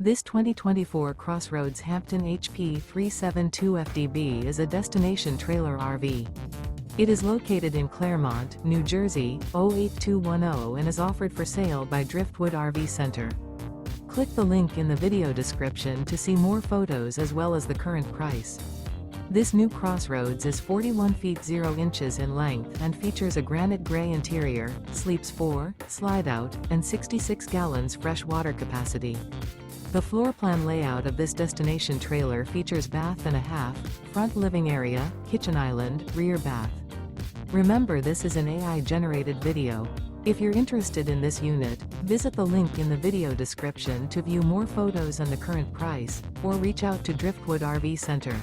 This 2024 CrossRoads Hampton HP 372FDB is a destination trailer RV. It is located in Clermont, New Jersey, 08210 and is offered for sale by Driftwood RV Center. Click the link in the video description to see more photos as well as the current price. This new CrossRoads is 41 feet 0 inches in length and features a granite gray interior, sleeps 4, slide-out, and 66 gallons fresh water capacity. The floor plan layout of this destination trailer features bath and a half, front living area, kitchen island, rear bath. Remember, this is an AI-generated video. If you're interested in this unit, visit the link in the video description to view more photos and the current price, or reach out to Driftwood RV Center.